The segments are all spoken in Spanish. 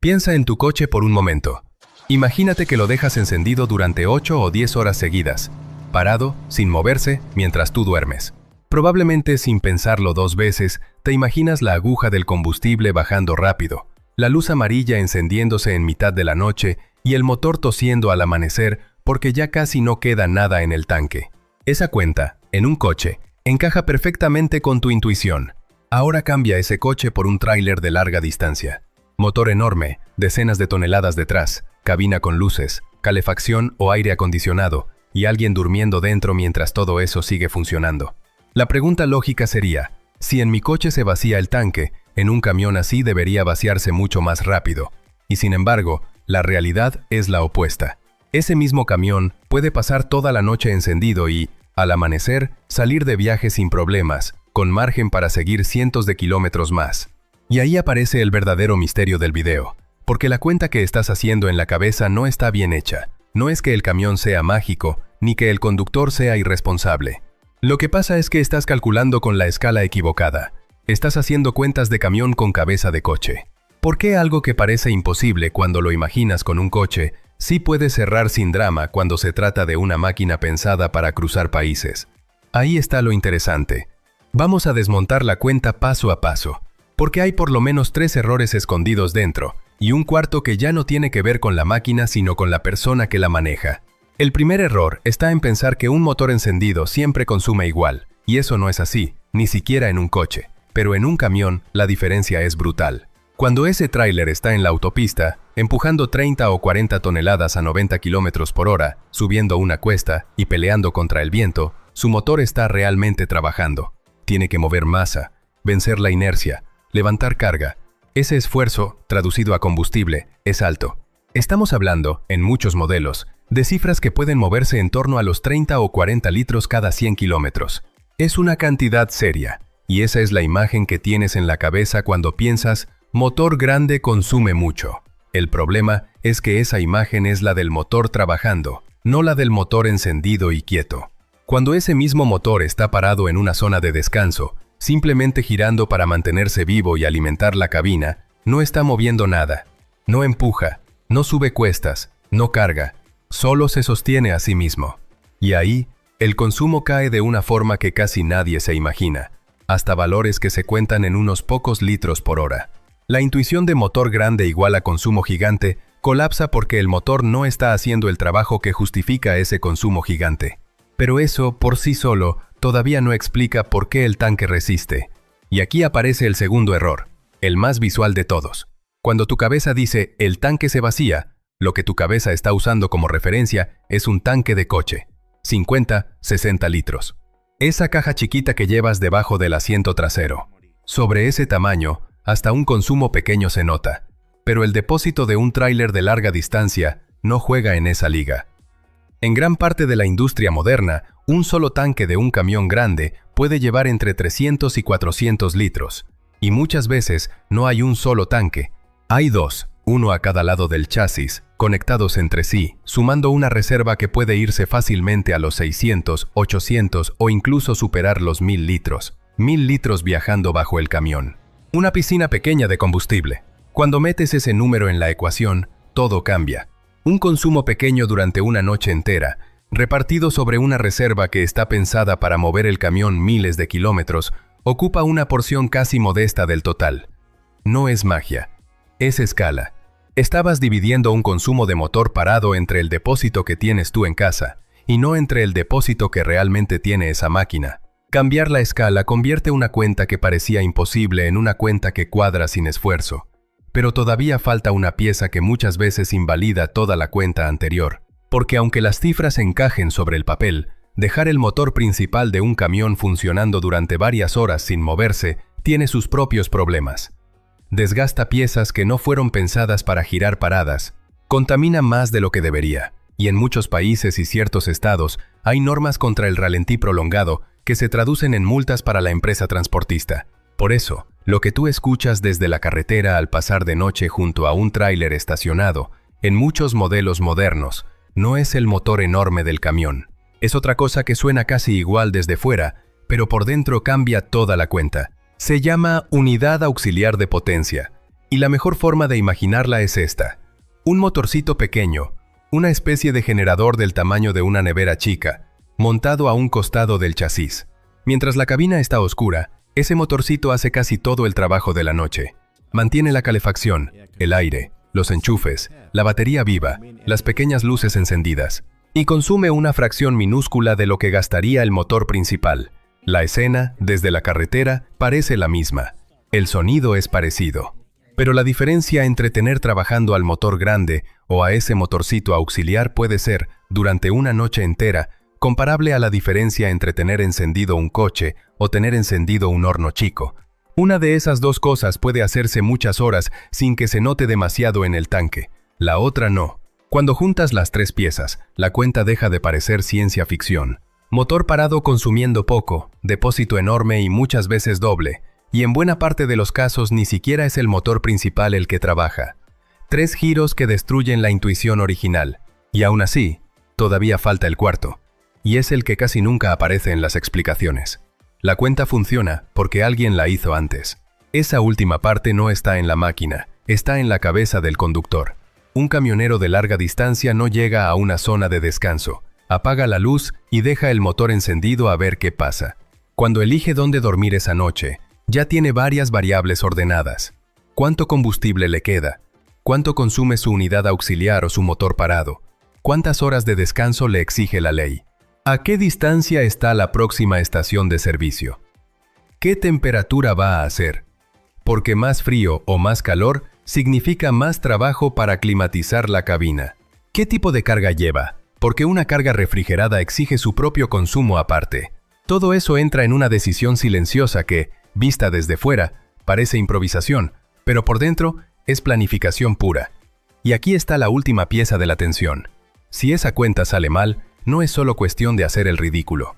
Piensa en tu coche por un momento. Imagínate que lo dejas encendido durante 8 o 10 horas seguidas, parado, sin moverse, mientras tú duermes. Probablemente sin pensarlo 2 veces, te imaginas la aguja del combustible bajando rápido, la luz amarilla encendiéndose en mitad de la noche y el motor tosiendo al amanecer porque ya casi no queda nada en el tanque. Esa cuenta, en un coche, encaja perfectamente con tu intuición. Ahora cambia ese coche por un tráiler de larga distancia. Motor enorme, decenas de toneladas detrás, cabina con luces, calefacción o aire acondicionado, y alguien durmiendo dentro mientras todo eso sigue funcionando. La pregunta lógica sería, si en mi coche se vacía el tanque, en un camión así debería vaciarse mucho más rápido. Y sin embargo, la realidad es la opuesta. Ese mismo camión puede pasar toda la noche encendido y, al amanecer, salir de viaje sin problemas, con margen para seguir cientos de kilómetros más. Y ahí aparece el verdadero misterio del video, porque la cuenta que estás haciendo en la cabeza no está bien hecha. No es que el camión sea mágico, ni que el conductor sea irresponsable. Lo que pasa es que estás calculando con la escala equivocada. Estás haciendo cuentas de camión con cabeza de coche. ¿Por qué algo que parece imposible cuando lo imaginas con un coche, sí puede cerrar sin drama cuando se trata de una máquina pensada para cruzar países? Ahí está lo interesante. Vamos a desmontar la cuenta paso a paso, porque hay por lo menos 3 errores escondidos dentro, y un cuarto que ya no tiene que ver con la máquina sino con la persona que la maneja. El primer error está en pensar que un motor encendido siempre consume igual, y eso no es así, ni siquiera en un coche. Pero en un camión, la diferencia es brutal. Cuando ese tráiler está en la autopista, empujando 30 o 40 toneladas a 90 km por hora, subiendo una cuesta y peleando contra el viento, su motor está realmente trabajando. Tiene que mover masa, vencer la inercia, levantar carga. Ese esfuerzo, traducido a combustible, es alto. Estamos hablando, en muchos modelos, de cifras que pueden moverse en torno a los 30 o 40 litros cada 100 kilómetros. Es una cantidad seria, y esa es la imagen que tienes en la cabeza cuando piensas motor grande consume mucho. El problema es que esa imagen es la del motor trabajando, no la del motor encendido y quieto. Cuando ese mismo motor está parado en una zona de descanso, simplemente girando para mantenerse vivo y alimentar la cabina, no está moviendo nada. No empuja, no sube cuestas, no carga, solo se sostiene a sí mismo. Y ahí, el consumo cae de una forma que casi nadie se imagina, hasta valores que se cuentan en unos pocos litros por hora. La intuición de motor grande igual a consumo gigante colapsa porque el motor no está haciendo el trabajo que justifica ese consumo gigante. Pero eso, por sí solo, todavía no explica por qué el tanque resiste. Y aquí aparece el segundo error, el más visual de todos. Cuando tu cabeza dice «el tanque se vacía», lo que tu cabeza está usando como referencia es un tanque de coche, 50, 60 litros. Esa caja chiquita que llevas debajo del asiento trasero. Sobre ese tamaño, hasta un consumo pequeño se nota, pero el depósito de un tráiler de larga distancia no juega en esa liga. En gran parte de la industria moderna, un solo tanque de un camión grande puede llevar entre 300 y 400 litros, y muchas veces no hay un solo tanque. Hay 2, uno a cada lado del chasis, conectados entre sí, sumando una reserva que puede irse fácilmente a los 600, 800 o incluso superar los 1000 litros. 1000 litros viajando bajo el camión. Una piscina pequeña de combustible. Cuando metes ese número en la ecuación, todo cambia. Un consumo pequeño durante una noche entera, repartido sobre una reserva que está pensada para mover el camión miles de kilómetros, ocupa una porción casi modesta del total. No es magia, es escala. Estabas dividiendo un consumo de motor parado entre el depósito que tienes tú en casa, y no entre el depósito que realmente tiene esa máquina. Cambiar la escala convierte una cuenta que parecía imposible en una cuenta que cuadra sin esfuerzo. Pero todavía falta una pieza que muchas veces invalida toda la cuenta anterior. Porque aunque las cifras encajen sobre el papel, dejar el motor principal de un camión funcionando durante varias horas sin moverse tiene sus propios problemas. Desgasta piezas que no fueron pensadas para girar paradas, contamina más de lo que debería, y en muchos países y ciertos estados hay normas contra el ralentí prolongado que se traducen en multas para la empresa transportista. Por eso, lo que tú escuchas desde la carretera al pasar de noche junto a un tráiler estacionado, en muchos modelos modernos, no es el motor enorme del camión. Es otra cosa que suena casi igual desde fuera, pero por dentro cambia toda la cuenta. Se llama unidad auxiliar de potencia. Y la mejor forma de imaginarla es esta. Un motorcito pequeño, una especie de generador del tamaño de una nevera chica, montado a un costado del chasis. Mientras la cabina está oscura, ese motorcito hace casi todo el trabajo de la noche. Mantiene la calefacción, el aire, los enchufes, la batería viva, las pequeñas luces encendidas, y consume una fracción minúscula de lo que gastaría el motor principal. La escena, desde la carretera, parece la misma. El sonido es parecido. Pero la diferencia entre tener trabajando al motor grande o a ese motorcito auxiliar puede ser, durante una noche entera, comparable a la diferencia entre tener encendido un coche o tener encendido un horno chico. Una de esas dos cosas puede hacerse muchas horas sin que se note demasiado en el tanque. La otra no. Cuando juntas las tres piezas, la cuenta deja de parecer ciencia ficción. Motor parado consumiendo poco, depósito enorme y muchas veces doble, y en buena parte de los casos ni siquiera es el motor principal el que trabaja. 3 giros que destruyen la intuición original. Y aún así, todavía falta el cuarto. Y es el que casi nunca aparece en las explicaciones. La cuenta funciona porque alguien la hizo antes. Esa última parte no está en la máquina, está en la cabeza del conductor. Un camionero de larga distancia no llega a una zona de descanso, apaga la luz y deja el motor encendido a ver qué pasa. Cuando elige dónde dormir esa noche, ya tiene varias variables ordenadas. ¿Cuánto combustible le queda? ¿Cuánto consume su unidad auxiliar o su motor parado? ¿Cuántas horas de descanso le exige la ley? ¿A qué distancia está la próxima estación de servicio? ¿Qué temperatura va a hacer? Porque más frío o más calor significa más trabajo para climatizar la cabina. ¿Qué tipo de carga lleva? Porque una carga refrigerada exige su propio consumo aparte. Todo eso entra en una decisión silenciosa que, vista desde fuera, parece improvisación, pero por dentro es planificación pura. Y aquí está la última pieza de la tensión. Si esa cuenta sale mal, no es solo cuestión de hacer el ridículo.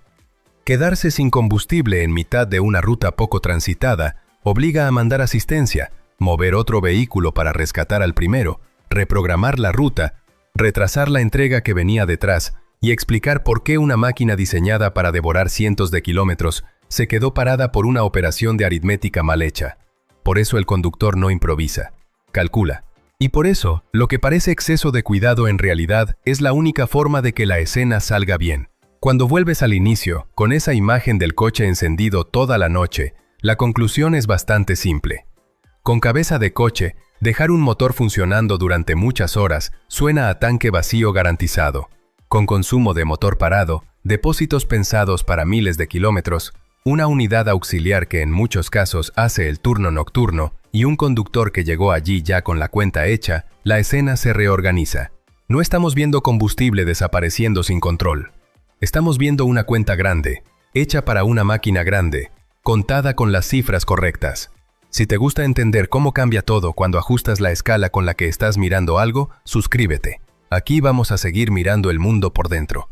Quedarse sin combustible en mitad de una ruta poco transitada obliga a mandar asistencia, mover otro vehículo para rescatar al primero, reprogramar la ruta, retrasar la entrega que venía detrás y explicar por qué una máquina diseñada para devorar cientos de kilómetros se quedó parada por una operación de aritmética mal hecha. Por eso el conductor no improvisa, calcula. Y por eso, lo que parece exceso de cuidado en realidad es la única forma de que la escena salga bien. Cuando vuelves al inicio, con esa imagen del coche encendido toda la noche, la conclusión es bastante simple. Con cabeza de coche, dejar un motor funcionando durante muchas horas suena a tanque vacío garantizado. Con consumo de motor parado, depósitos pensados para miles de kilómetros, una unidad auxiliar que en muchos casos hace el turno nocturno y un conductor que llegó allí ya con la cuenta hecha, la escena se reorganiza. No estamos viendo combustible desapareciendo sin control. Estamos viendo una cuenta grande, hecha para una máquina grande, contada con las cifras correctas. Si te gusta entender cómo cambia todo cuando ajustas la escala con la que estás mirando algo, suscríbete. Aquí vamos a seguir mirando el mundo por dentro.